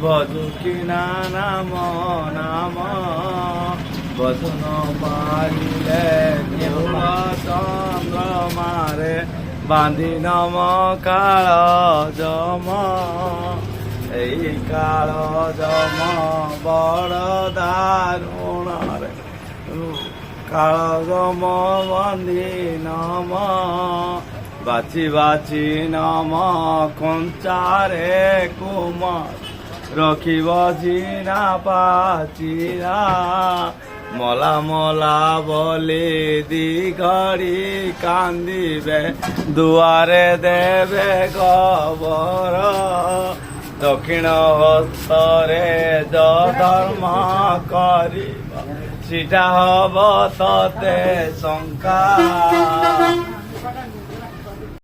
ভজু কিনা নাম নাম ভজন পারিলে কেবল চন্দ্রমারে বাঁধি নম কাଳ যম এই কাଳ যম বড় দারুণরে কাଳ যম বাঁধি নম বাছি বাছি নম কঞ্চারে কুমার রখিব জিনা পাচিরা মলা মলা বলে দিঘড়ি কান্দিবে দুয়ারে দেবে গবর দক্ষিণ হস্তরে ধর্ম করিব সেটা হব ততে শঙ্কা